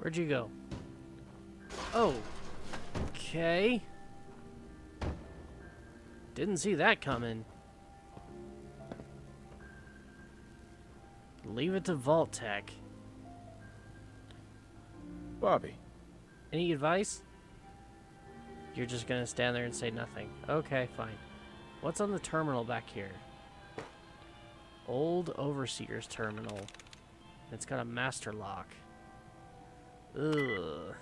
Where'd you go? Oh. Okay. Didn't see that coming. Leave it to Vault Tech. Bobby. Any advice? You're just gonna stand there and say nothing. Okay, fine. What's on the terminal back here? Old Overseer's terminal. It's got a master lock. Ugh.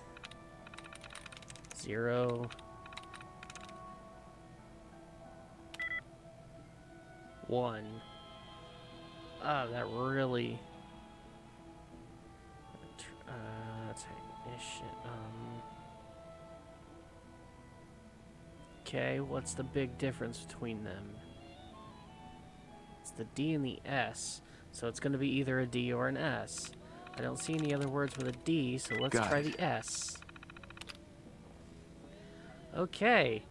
0. 1. Ah, that really... Technician, Okay, what's the big difference between them? It's the D and the S, so it's going to be either a D or an S. I don't see any other words with a D, so let's try the S. Okay.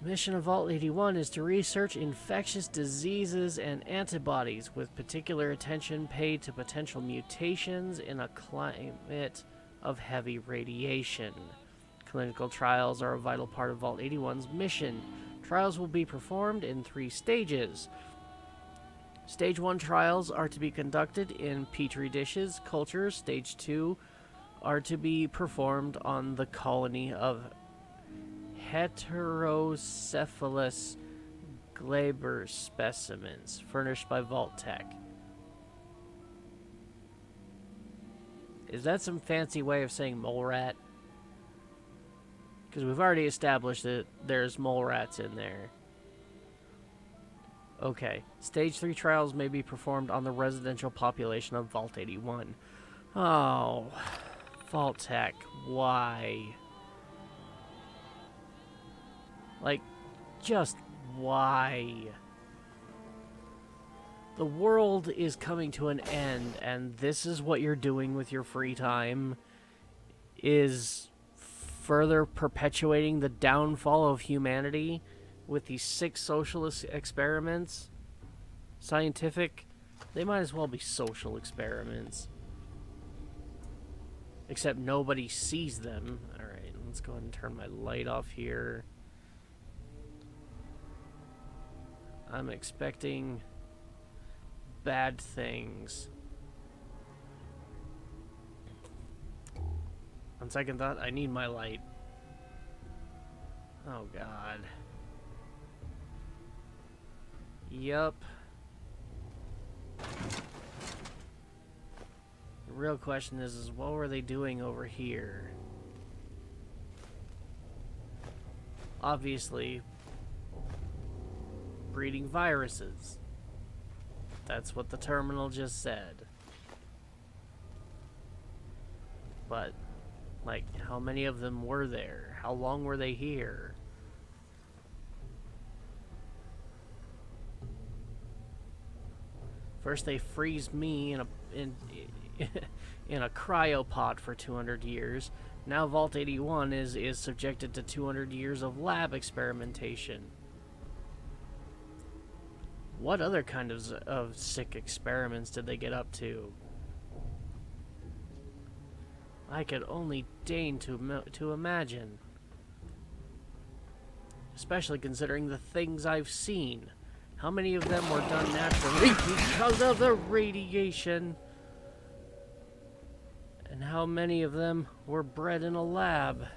Mission of Vault 81 is to research infectious diseases and antibodies with particular attention paid to potential mutations in a climate of heavy radiation. Clinical trials are a vital part of Vault 81's mission. Trials will be performed in 3 stages. Stage 1 trials are to be conducted in petri dishes, cultures. Stage 2 are to be performed on the colony of heterocephalus glaber specimens furnished by Vault Tech. Is that some fancy way of saying mole rat? Because we've already established that there's mole rats in there. Okay. Stage 3 trials may be performed on the residential population of Vault 81. Oh. Vault Tech. Why? Like, just why? The world is coming to an end, and this is what you're doing with your free time, is further perpetuating the downfall of humanity with these 6 socialist experiments. Scientific, they might as well be social experiments. Except nobody sees them. Alright, let's go ahead and turn my light off here. I'm expecting bad things. On second thought, I need my light. Oh god. Yup. The real question is what were they doing over here? Obviously, breeding viruses. That's what the terminal just said. But, like, how many of them were there? How long were they here? First they freeze me in a cryopod for 200 years. Now Vault 81 is subjected to 200 years of lab experimentation. What other kind of sick experiments did they get up to? I could only deign to imagine. Especially considering the things I've seen. How many of them were done naturally because of the radiation? And how many of them were bred in a lab?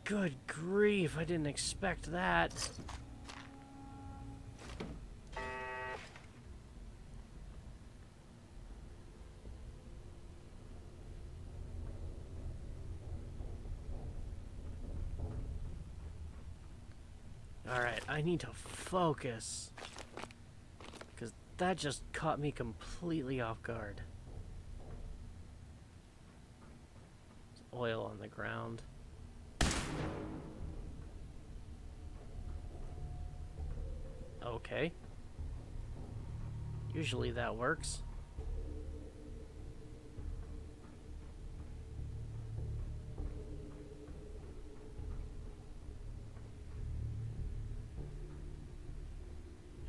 Good grief, I didn't expect that. Alright, I need to focus. Because that just caught me completely off guard. There's oil on the ground. Okay. Usually that works.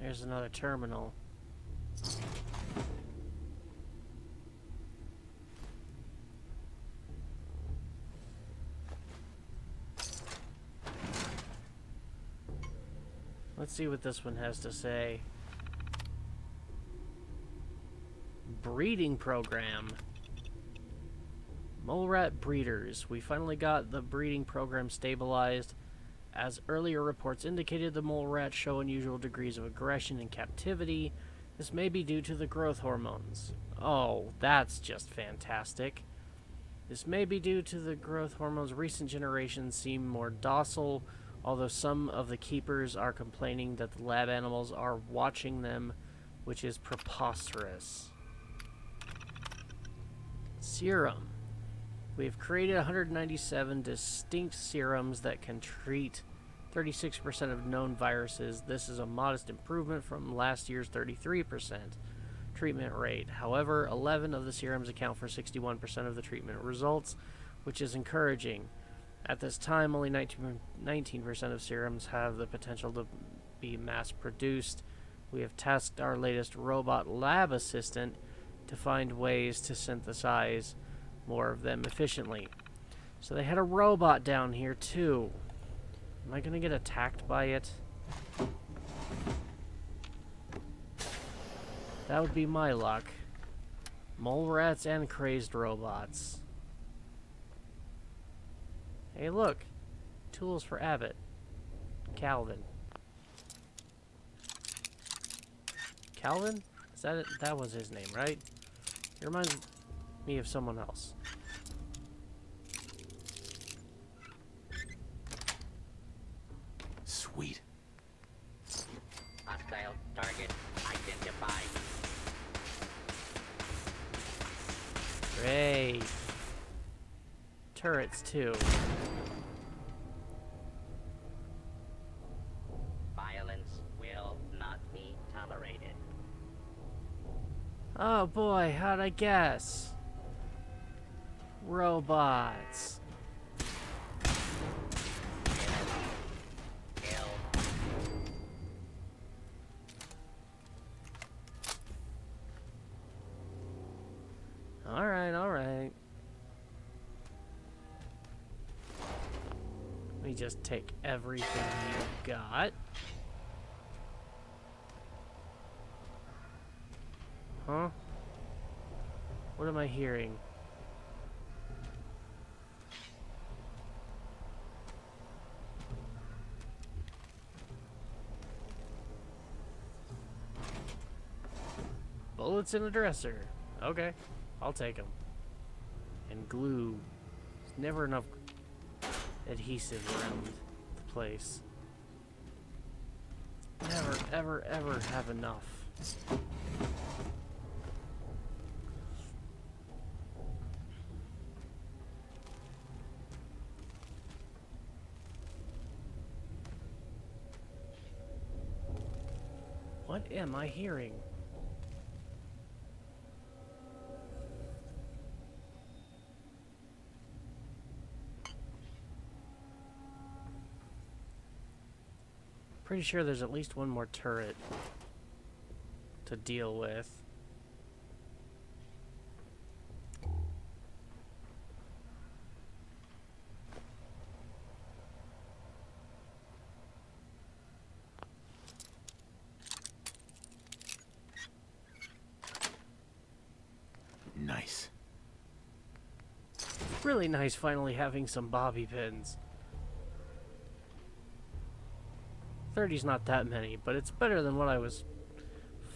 There's another terminal. Let's see what this one has to say. Breeding program. Mole rat breeders. We finally got the breeding program stabilized. As earlier reports indicated, the mole rats show unusual degrees of aggression in captivity. This may be due to the growth hormones. Oh, that's just fantastic. This may be due to the growth hormones. Recent generations seem more docile, although some of the keepers are complaining that the lab animals are watching them, which is preposterous. Serum. We've created 197 distinct serums that can treat 36% of known viruses. This is a modest improvement from last year's 33% treatment rate. However, 11 of the serums account for 61% of the treatment results, which is encouraging. At this time, only 19% of serums have the potential to be mass-produced. We have tasked our latest robot lab assistant to find ways to synthesize more of them efficiently. So they had a robot down here too. Am I gonna get attacked by it? That would be my luck. Mole rats and crazed robots. Hey look! Tools for Abbott. Calvin. Calvin? Is that it? That was his name, right? He reminds me of someone else. Sweet. Hostile target identified. Great. Turrets, too. Violence will not be tolerated. Oh boy, how'd I guess? Robots. Kill. Alright, alright. Let me just take everything you got. Huh? What am I hearing? Bullets in a dresser. Okay, I'll take them. And glue. There's never enough adhesive around the place. Never, ever, ever have enough. What am I hearing? Pretty sure there's at least one more turret to deal with. Nice. Really nice finally having some bobby pins. 30's not that many, but it's better than what I was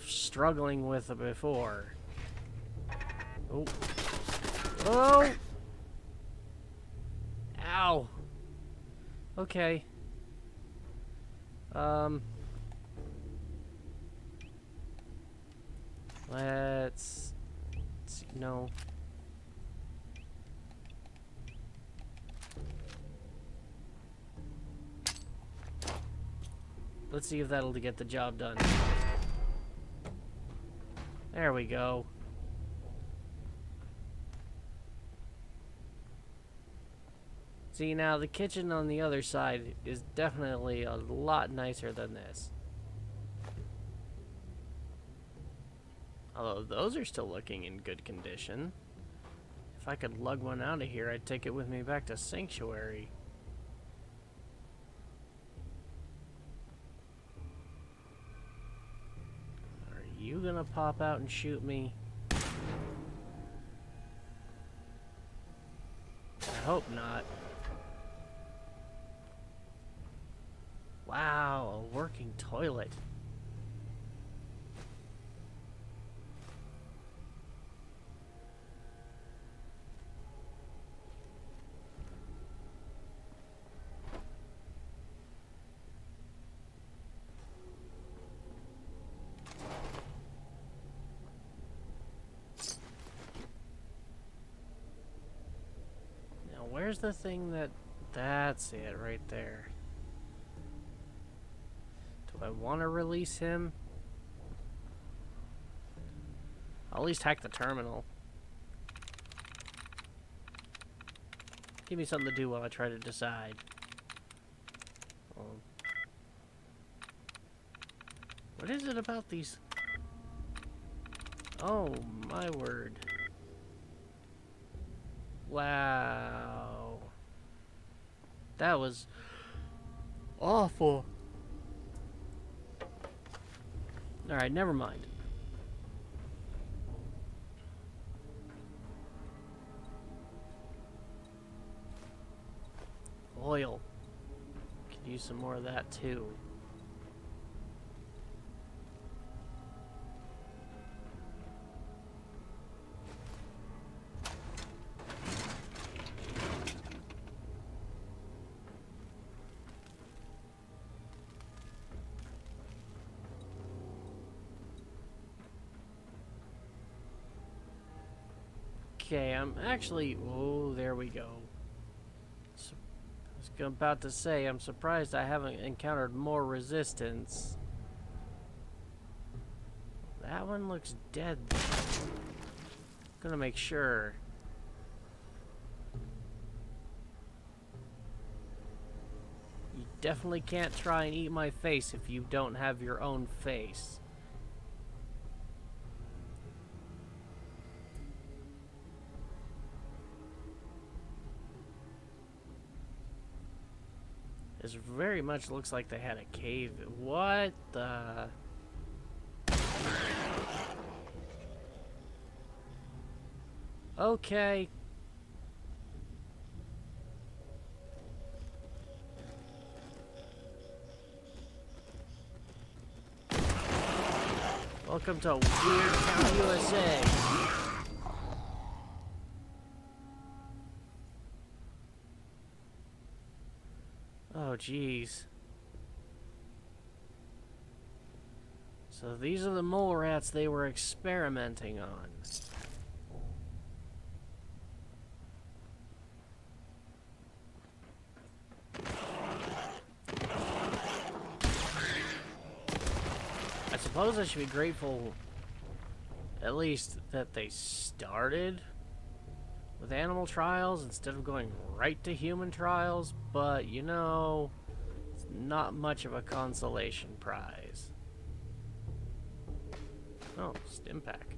struggling with before. Oh. Oh! Ow! Okay. Let's see. No. Let's see if that'll get the job done. There we go. See, now the kitchen on the other side is definitely a lot nicer than this. Although those are still looking in good condition. If I could lug one out of here, I'd take it with me back to Sanctuary. gonna pop out and shoot me? I hope not. Wow, a working toilet. Now, where's the thing that... That's it, right there. Do I want to release him? I'll at least hack the terminal. Give me something to do while I try to decide. What is it about these? Oh, my word. Wow. That was awful. Alright, never mind. Oil. Could use some more of that too. Okay, I'm actually... Oh, there we go. I was about to say, I'm surprised I haven't encountered more resistance. That one looks dead. Gonna make sure. You definitely can't try and eat my face if you don't have your own face. This very much looks like they had a cave. What the... Okay. Welcome to Weird Town, USA. Oh, jeez. So these are the mole rats they were experimenting on. I suppose I should be grateful, at least, that they started with animal trials instead of going right to human trials, but, you know, it's not much of a consolation prize. Oh, stim pack.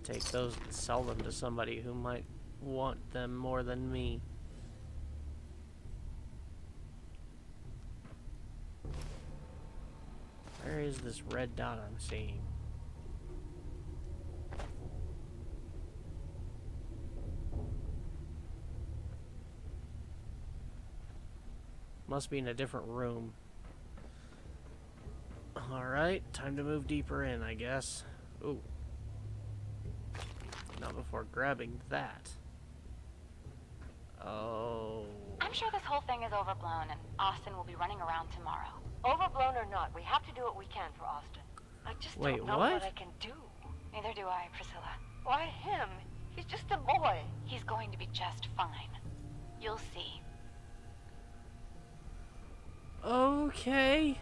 Take those and sell them to somebody who might want them more than me. Where is this red dot I'm seeing? Must be in a different room. Alright, time to move deeper in, I guess. Ooh. Not before grabbing that. Oh. I'm sure this whole thing is overblown and Austin will be running around tomorrow. Overblown or not, we have to do what we can for Austin. I just Wait, don't know what? what I can do. Neither do I, Priscilla. Why him? He's just a boy. He's going to be just fine. You'll see. Okay.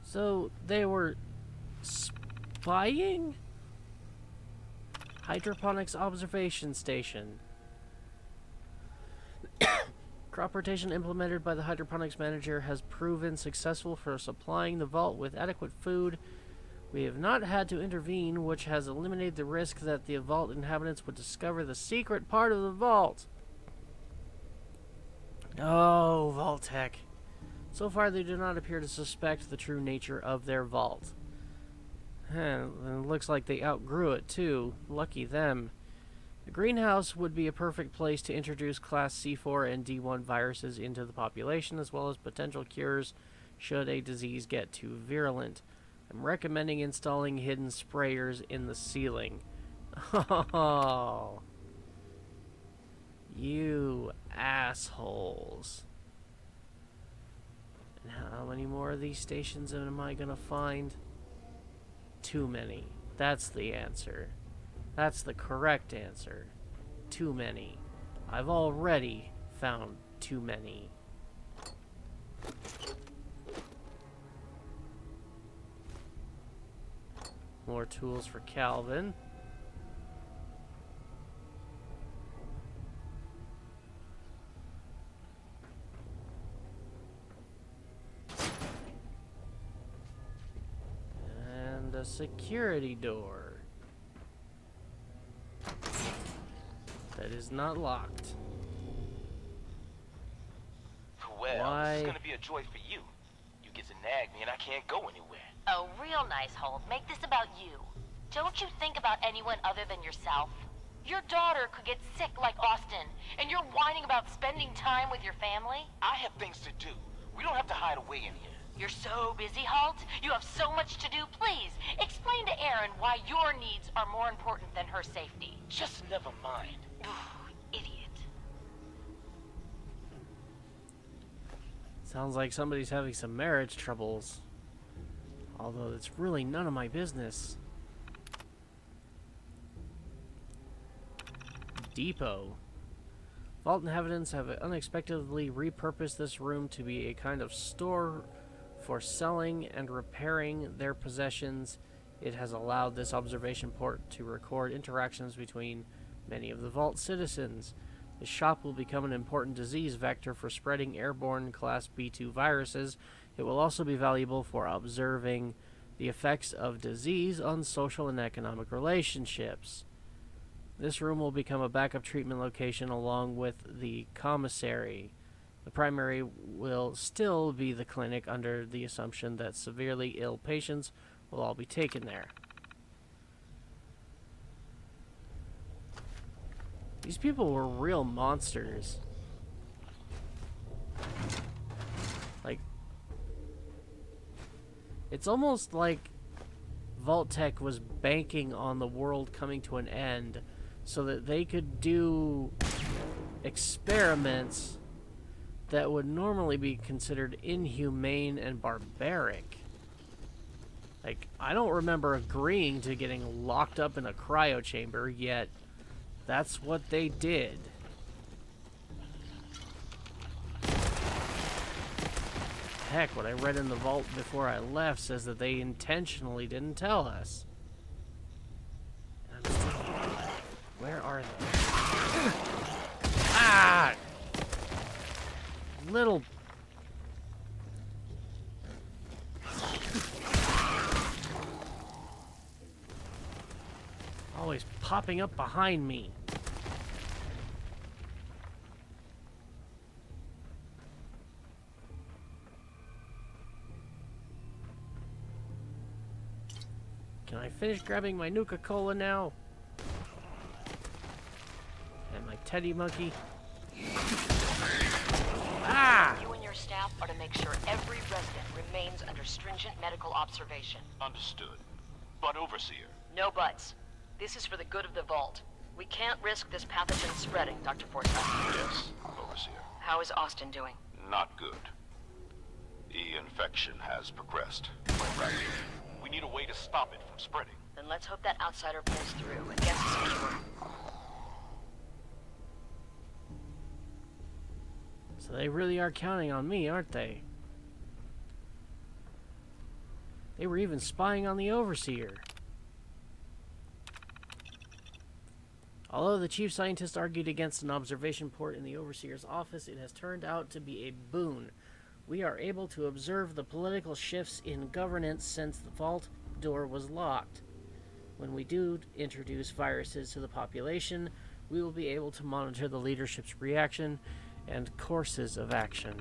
So they were spying? Hydroponics observation station. Crop rotation implemented by the hydroponics manager has proven successful for supplying the vault with adequate food. We have not had to intervene, which has eliminated the risk that the vault inhabitants would discover the secret part of the vault. Oh, Vault-Tec. So far, they do not appear to suspect the true nature of their vault. And it looks like they outgrew it, too. Lucky them. The greenhouse would be a perfect place to introduce Class C4 and D1 viruses into the population, as well as potential cures should a disease get too virulent. I'm recommending installing hidden sprayers in the ceiling. Oh, you assholes. And how many more of these stations am I gonna find? Too many. That's the answer. That's the correct answer. Too many. I've already found too many. More tools for Calvin. And a security door that is not locked. Well, Why? this is gonna be a joy for you. You get to nag me and I can't go anywhere. Oh, real nice, Holt. Make this about you. Don't you think about anyone other than yourself? Your daughter could get sick like Austin, and you're whining about spending time with your family? I have things to do. We don't have to hide away in here. You're so busy, Holt. You have so much to do. Please, explain to Erin why your needs are more important than her safety. Just never mind. Idiot. Sounds like somebody's having some marriage troubles. Although it's really none of my business. Depot. Vault inhabitants have unexpectedly repurposed this room to be a kind of store for selling and repairing their possessions. It has allowed this observation port to record interactions between many of the Vault citizens. The shop will become an important disease vector for spreading airborne Class B2 viruses. It will also be valuable for observing the effects of disease on social and economic relationships. This room will become a backup treatment location along with the commissary. The primary will still be the clinic under the assumption that severely ill patients will all be taken there. These people were real monsters. Like, it's almost like Vault-Tec was banking on the world coming to an end so that they could do experiments that would normally be considered inhumane and barbaric. Like, I don't remember agreeing to getting locked up in a cryo chamber, yet that's what they did. Heck, what I read in the vault before I left says that they intentionally didn't tell us. Where are they? Ah! Little... Always popping up behind me. Can I finish grabbing my Nuka-Cola now? And my teddy monkey? Ah! You and your staff are to make sure every resident remains under stringent medical observation. Understood. But Overseer. No buts. This is for the good of the Vault. We can't risk this pathogen spreading, Dr. Forsyth. Yes, Overseer. How is Austin doing? Not good. The infection has progressed quite rapidly. We need a way to stop it from spreading. Then let's hope that outsider pulls through and gets us a cure. So they really are counting on me, aren't they? They were even spying on the Overseer. Although the chief scientist argued against an observation port in the Overseer's office, it has turned out to be a boon. We are able to observe the political shifts in governance since the Vault door was locked. When we do introduce viruses to the population, we will be able to monitor the leadership's reaction and courses of action.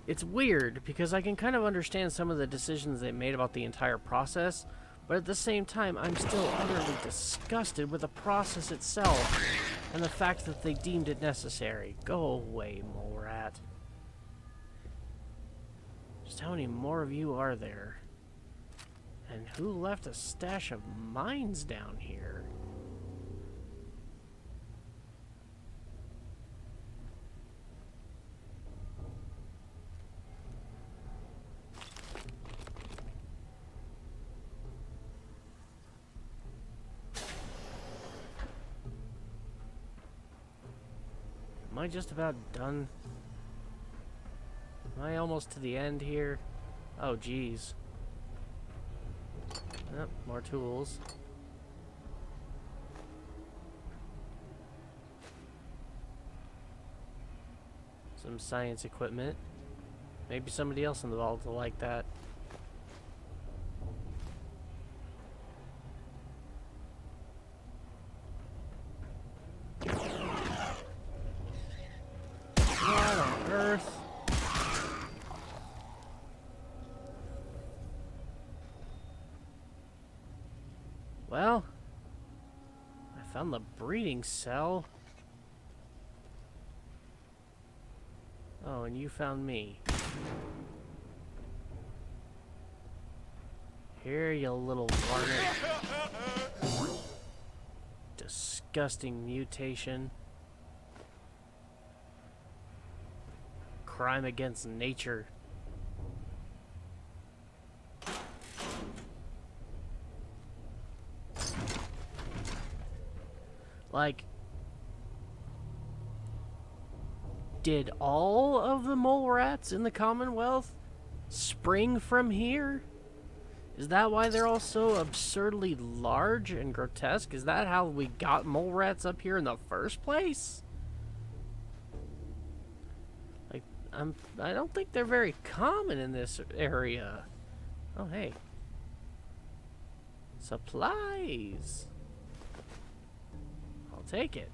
It's weird, because I can kind of understand some of the decisions they made about the entire process, but at the same time, I'm still utterly disgusted with the process itself, and the fact that they deemed it necessary. Go away, mole rat. Just how many more of you are there? And who left a stash of mines down here? Am I just about done? Am I almost to the end here? Oh, geez. Yep, more tools. Some science equipment. Maybe somebody else in the vault will like that. What on earth? Well, I found the breeding cell. Oh, and you found me. Here, you little varmint. Disgusting mutation. Crime against nature. Like, did all of the mole rats in the Commonwealth spring from here? Is that why they're all so absurdly large and grotesque? Is that how we got mole rats up here in the first place? Like, I don't think they're very common in this area. Oh, hey. Supplies. I'll take it.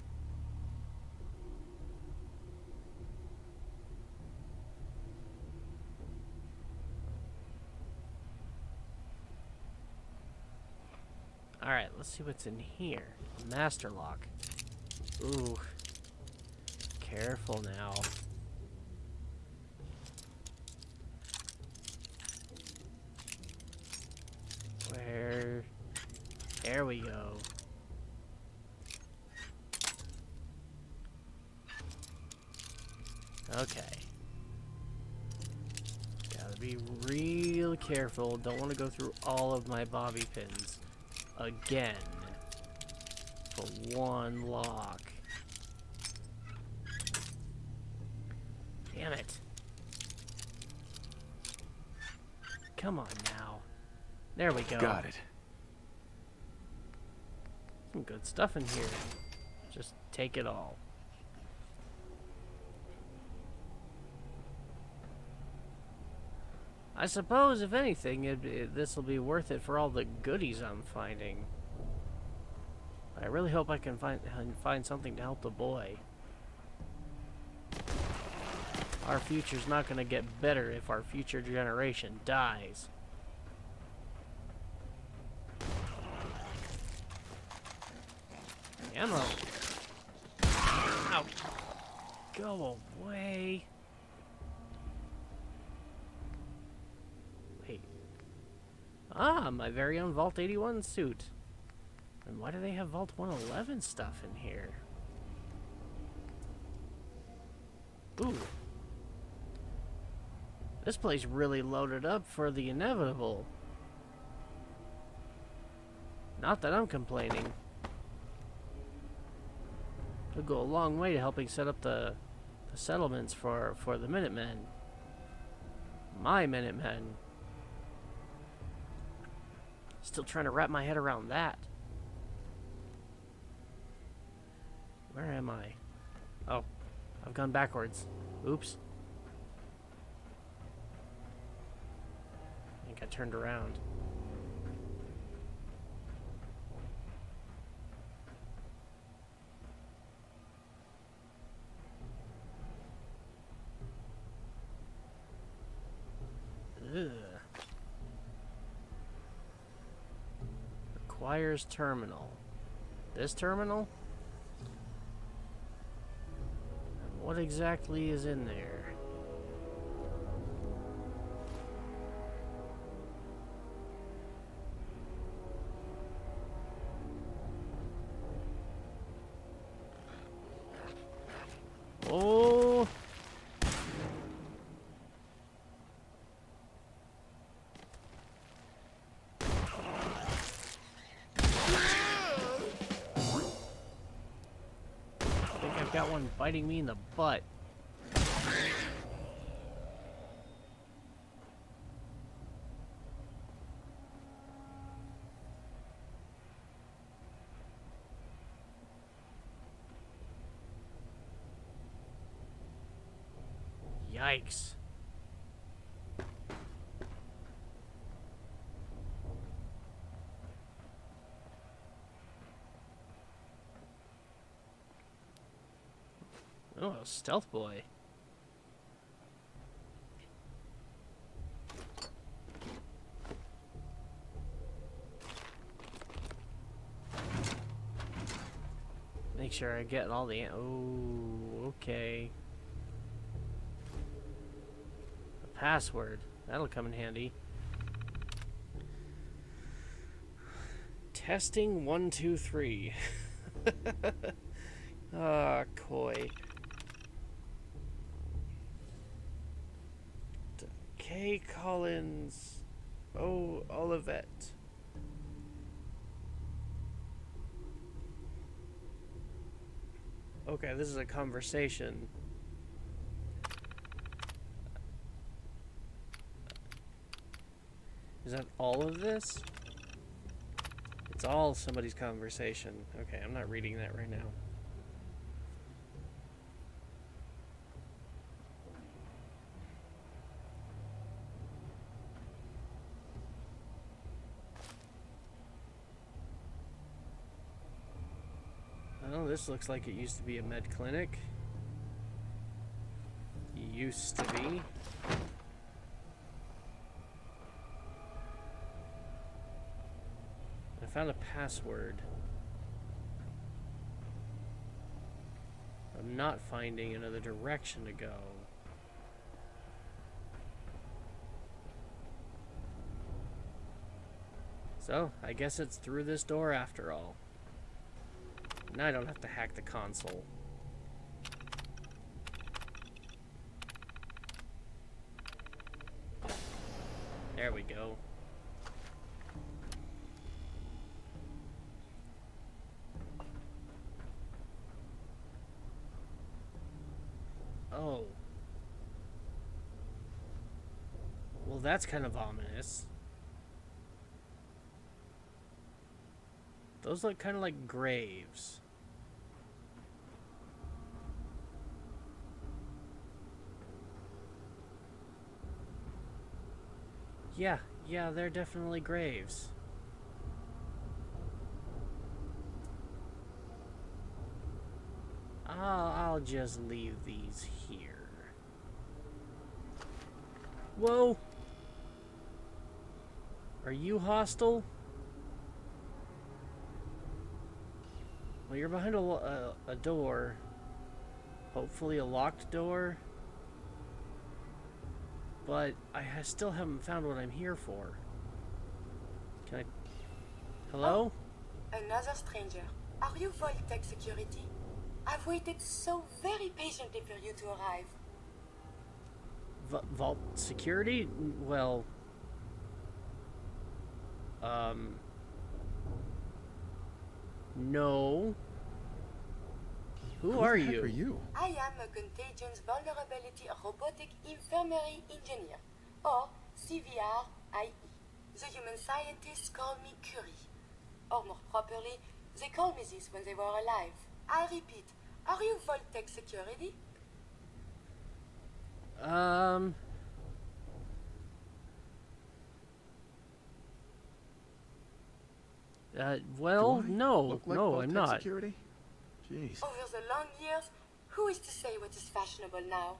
Alright, let's see what's in here. Master lock. Ooh. Careful now. Where? There we go. Okay. Gotta be real careful. Don't want to go through all of my bobby pins again for one lock. Damn it. Come on now. There we go. Got it. Some good stuff in here. Just take it all. I suppose, if anything, this will be worth it for all the goodies I'm finding. I really hope I can find something to help the boy. Our future's not going to get better if our future generation dies. Ammo! Ow! Go away! Wait. Ah, my very own Vault 81 suit. And why do they have Vault 111 stuff in here? Ooh. This place really loaded up for the inevitable. Not that I'm complaining. It'll go a long way to helping set up the settlements for the Minutemen. My Minutemen. Still trying to wrap my head around that. Where am I? Oh, I've gone backwards. Oops. I think I turned around. Ugh. Requires terminal. This terminal? What exactly is in there? Oh! I think I've got one biting me in the butt. Yikes. Oh, a stealth boy. Make sure I get all the... Oh, okay. A password. That'll come in handy. Testing 1, 2, 3. Ah, coy. K. Collins. Oh, Olivet. Okay, this is a conversation. Is that all of this? It's all somebody's conversation. Okay, I'm not reading that right now. Well, this looks like it used to be a med clinic. Used to be. I found a password. I'm not finding another direction to go. So, I guess it's through this door after all. Now I don't have to hack the console. There we go. Oh. Well, that's kind of ominous. Those look kind of like graves. Yeah, they're definitely graves. I'll just leave these here. Whoa! Are you hostile? Well, you're behind a door. Hopefully a locked door. But I still haven't found what I'm here for. Can I... Hello? Oh, another stranger. Are you Vault-Tec Security? I've waited so very patiently for you to arrive. Vault Security? Well... No. Who are the heck you? are you? I am a Contagions Vulnerability Robotic Infirmary Engineer, or CVR-IE. The human scientists call me Curie. Or more properly, they called me this when they were alive. I repeat, are you Voltec security? Well, Do I no, look like no, I'm Vault-Tec not. Security? Jeez. Over the long years, who is to say what is fashionable now?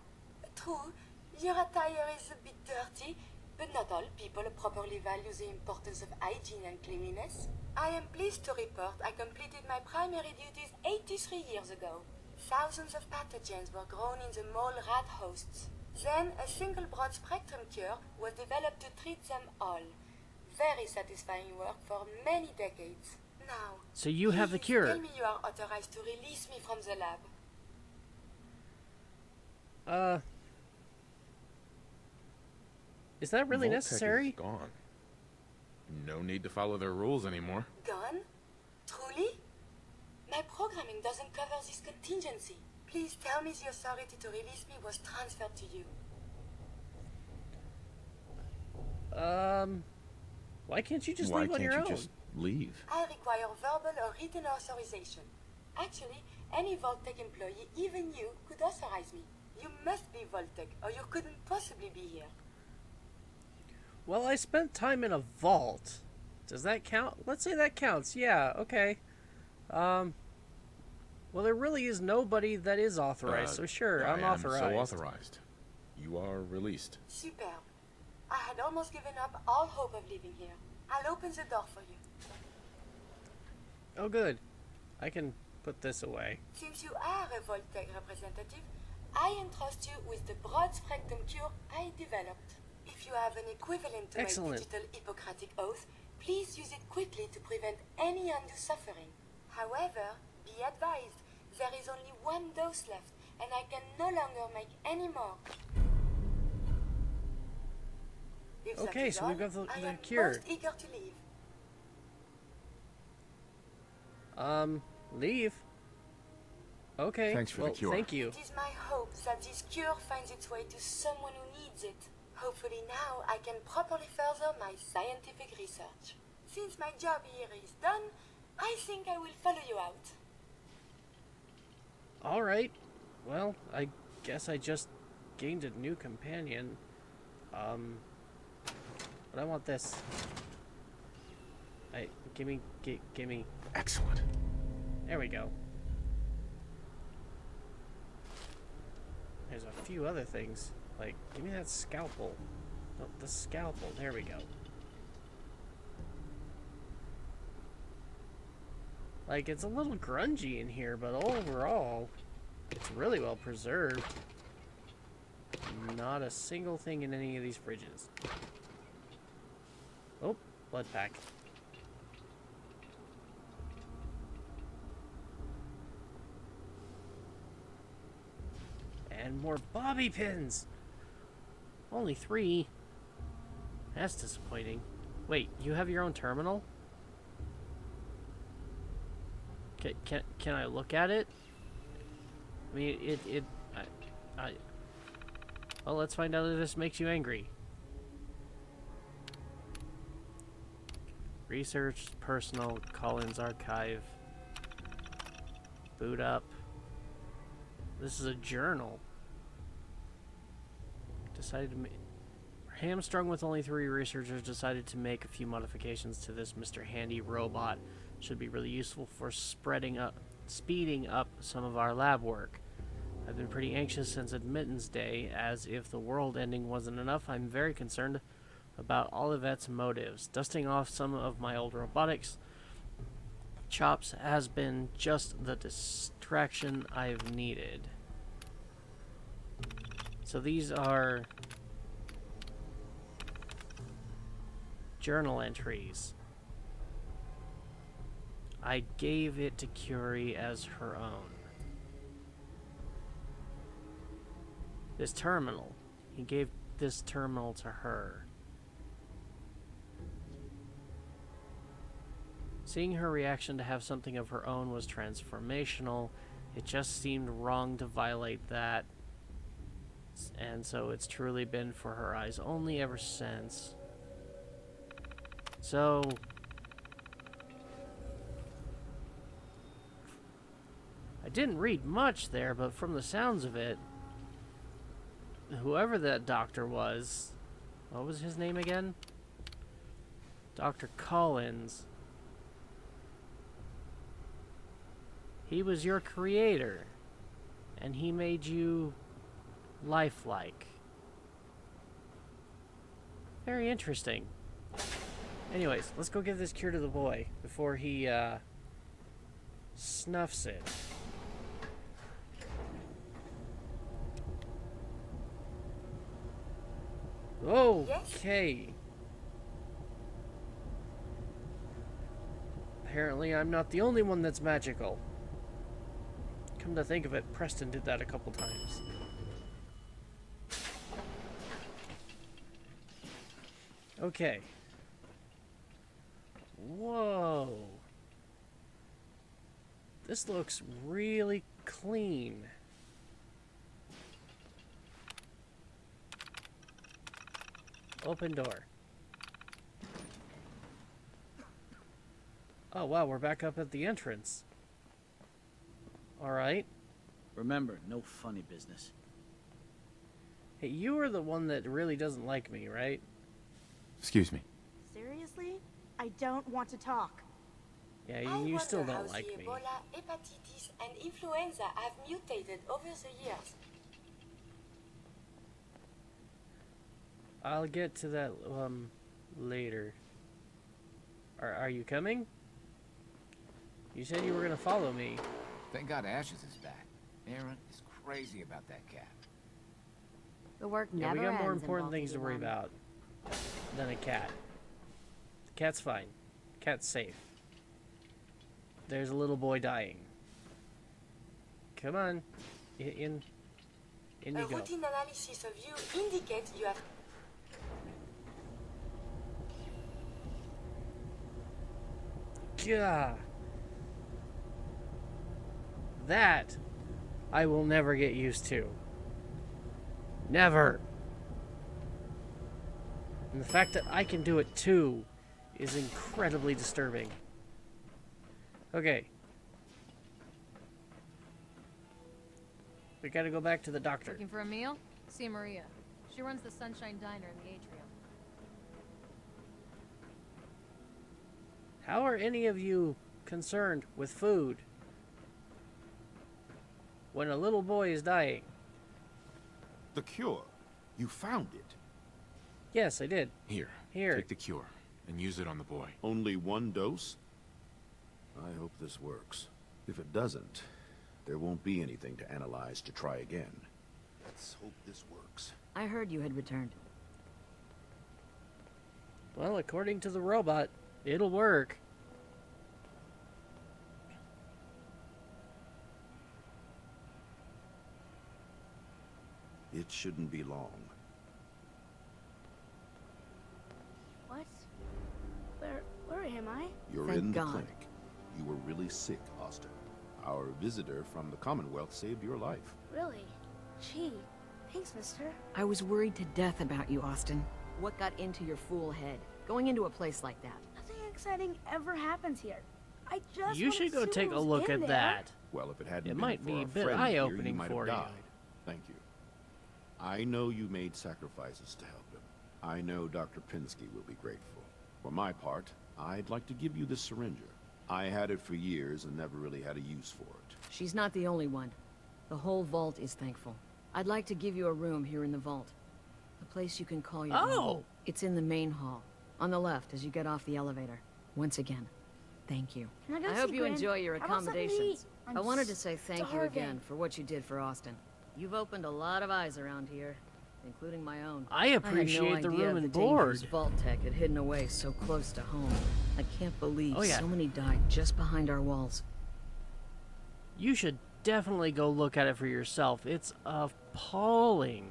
True, your attire is a bit dirty, but not all people properly value the importance of hygiene and cleanliness. I am pleased to report I completed my primary duties 83 years ago. Thousands of pathogens were grown in the mole rat hosts. Then a single broad-spectrum cure was developed to treat them all. Very satisfying work for many decades. Now, So you have the please cure. Tell me you are authorized to release me from the lab. Is that really Vault-Tec necessary? is gone. No need to follow their rules anymore. Gone? Truly? My programming doesn't cover this contingency. Please tell me the authority to release me was transferred to you. Why can't you just Why leave on can't your you own? just leave? I require verbal or written authorization. Actually, any Voltec employee, even you, could authorize me. You must be Voltec, or you couldn't possibly be here. Well, I spent time in a vault. Does that count? Let's say that counts. Yeah, okay. Well, there really is nobody that is authorized, so sure, I'm authorized. I am so authorized. You are released. Superb. I had almost given up all hope of leaving here. I'll open the door for you. Oh, good. I can put this away. Since you are a Voltec representative, I entrust you with the broad-spectrum cure I developed. If you have an equivalent to Excellent. my digital Hippocratic oath, please use it quickly to prevent any undue suffering. However, be advised, there is only one dose left, and I can no longer make any more. If that Okay, is so we've all, got the I am cure. most eager to leave. Leave? Okay. Thanks for the well, cure. thank you. It is my hope that this cure finds its way to someone who needs it. Hopefully now I can properly further my scientific research. Since my job here is done, I think I will follow you out. Alright. Well, I guess I just gained a new companion. But I want this. Gimme. Excellent. There we go. There's a few other things. Like, give me that scalpel. Oh, the scalpel. There we go. Like, it's a little grungy in here, but overall, it's really well preserved. Not a single thing in any of these fridges. Oh, blood pack. And more bobby pins! Only 3. That's disappointing. Wait, you have your own terminal? Can I look at it? I mean, well, let's find out if this makes you angry. Research, personal, Collins archive. Boot up. This is a journal. Hamstrung with only 3 researchers decided to make a few modifications to this Mr. Handy robot. Should be really useful for speeding up some of our lab work. I've been pretty anxious since admittance day, as if the world ending wasn't enough, I'm very concerned about Olivette's motives. Dusting off some of my old robotics chops has been just the distraction I've needed. So these are journal entries. I gave it to Curie as her own. This terminal. He gave this terminal to her. Seeing her reaction to have something of her own was transformational. It just seemed wrong to violate that. And so it's truly been for her eyes only ever since. So... I didn't read much there, but from the sounds of it, whoever that doctor was, what was his name again? Dr. Collins. He was your creator, and he made you lifelike. Very interesting. Anyways, let's go give this cure to the boy before he snuffs it. Okay. Apparently I'm not the only one that's magical. Come to think of it, Preston did that a couple times. Okay. Whoa. This looks really clean. Open door. Oh wow, we're back up at the entrance. Alright. Remember, no funny business. Hey, you are the one that really doesn't like me, right? Excuse me. Seriously? I don't want to talk. Yeah, I you still wonder don't how like the me. Ebola, hepatitis, and influenza have mutated over the years. I'll get to that later. Are you coming? You said you were gonna follow me. Thank God Ashes is back. Aaron is crazy about that cat. The work Yeah, never we got more ends in important things to worry Baltimore. about than a cat. The cat's fine. Cat's safe. There's a little boy dying. Come on. In A you go. routine analysis of you indicates you have Gah. That I will never get used to. Never. And the fact that I can do it too is incredibly disturbing. Okay. We gotta go back to the doctor. Looking for a meal? See Maria. She runs the Sunshine Diner in the atrium. How are any of you concerned with food when a little boy is dying? The cure. You found it. Yes, I did. Here. Here. Take the cure and use it on the boy. Only one dose? I hope this works. If it doesn't, there won't be anything to analyze to try again. Let's hope this works. I heard you had returned. Well, according to the robot, it'll work. It shouldn't be long. What? Where am I? You're Thank in the God. clinic. You were really sick, Austin. Our visitor from the Commonwealth saved your life. Really? Gee, thanks, mister. I was worried to death about you, Austin. What got into your fool head? Going into a place like that. Nothing exciting ever happens here. I just You should go take a look at that. Well, if it hadn't It been might for be our a bit friend here, eye-opening might for have you. died. Thank you. I know you made sacrifices to help him. I know Dr. Pinsky will be grateful. For my part, I'd like to give you this syringer. I had it for years and never really had a use for it. She's not the only one. The whole vault is thankful. I'd like to give you a room here in the vault. A place you can call your Oh! own. It's in the main hall. On the left as you get off the elevator. Once again, thank you. Can I go I see hope you Gwen? enjoy your How about something to eat? accommodations. I'm I wanted to say thank you again starving. for what you did for Austin. You've opened a lot of eyes around here, including my own. I appreciate I had the no idea room of and the dangers board. Vault Tech had hidden away so close to home. I can't believe Oh, yeah. so many died just behind our walls. You should definitely go look at it for yourself. It's appalling.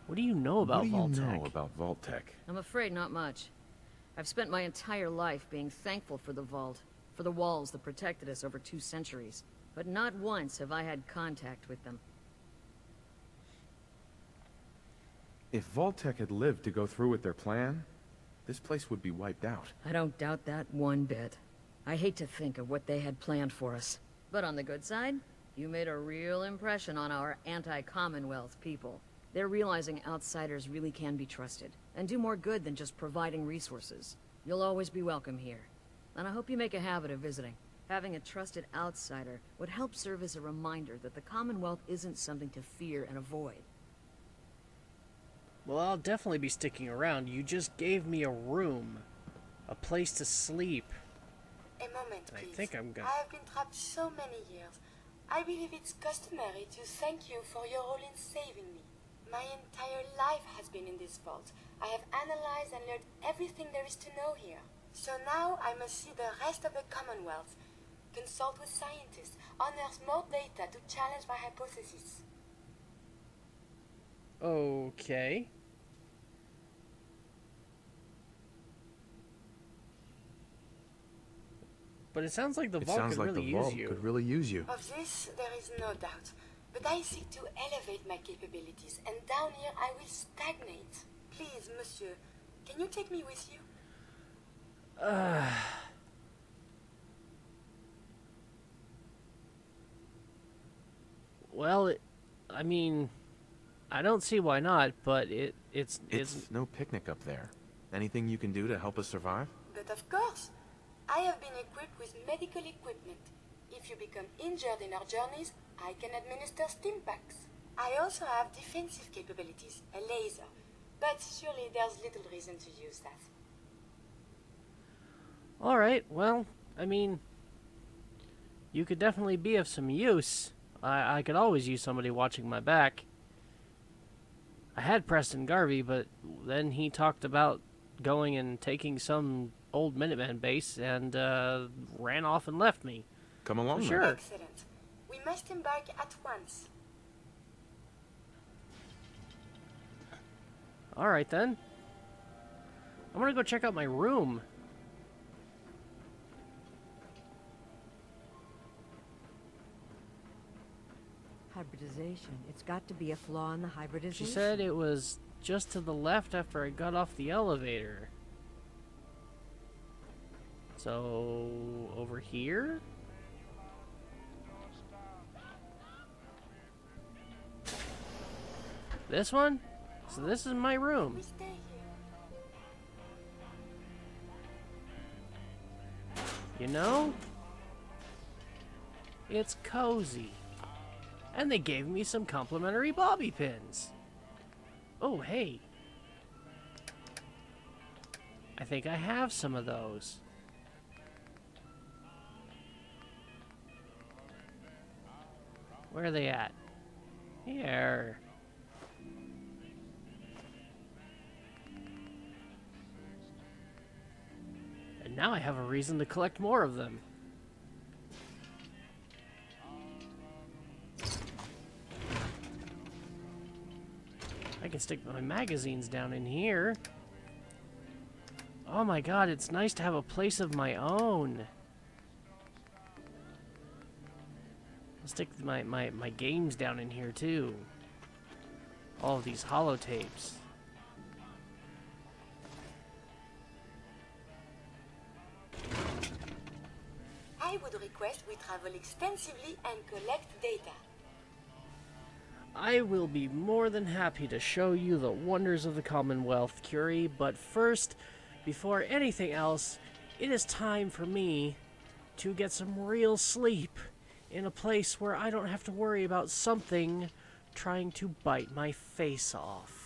What do you know about what do you Vault-Tec? know about Vault-Tec? I'm afraid not much. I've spent my entire life being thankful for the vault, for the walls that protected us over 2 centuries. But not once have I had contact with them. If Vault-Tec had lived to go through with their plan, this place would be wiped out. I don't doubt that one bit. I hate to think of what they had planned for us. But on the good side, you made a real impression on our anti-Commonwealth people. They're realizing outsiders really can be trusted, and do more good than just providing resources. You'll always be welcome here. And I hope you make a habit of visiting. Having a trusted outsider would help serve as a reminder that the Commonwealth isn't something to fear and avoid. Well, I'll definitely be sticking around. You just gave me a room. A place to sleep. A moment, please. I think I'm gonna... I have been trapped so many years. I believe it's customary to thank you for your role in saving me. My entire life has been in this vault. I have analyzed and learned everything there is to know here. So now I must see the rest of the Commonwealth, consult with scientists, unearth more data to challenge my hypothesis. Okay. But it sounds like the vault could really use you. Could really use you. Of this, there is no doubt. But I seek to elevate my capabilities, and down here I will stagnate. Please, monsieur, can you take me with you? Well, I mean, I don't see why not, but it's no picnic up there. Anything you can do to help us survive? But of course. I have been equipped with medical equipment. If you become injured in our journeys, I can administer stim packs. I also have defensive capabilities, a laser. But surely there's little reason to use that. Alright, well, I mean, you could definitely be of some use. I could always use somebody watching my back. I had Preston Garvey, but then he talked about going and taking some old Minuteman base and ran off and left me. Come along, sure. Excellent. We must embark at once. Alright then. I'm gonna go check out my room. Hybridization. It's got to be a flaw in the hybridization. She said it was just to the left after I got off the elevator. So, over here? This one? So this is my room. We stay here. You know? It's cozy. And they gave me some complimentary bobby pins. Oh, hey. I think I have some of those. Where are they at? Here. And now I have a reason to collect more of them. I can stick my magazines down in here. Oh my god, it's nice to have a place of my own. I'll stick my games down in here too. All of these holotapes. I would request we travel extensively and collect data. I will be more than happy to show you the wonders of the Commonwealth, Curie, but first, before anything else, it is time for me to get some real sleep in a place where I don't have to worry about something trying to bite my face off.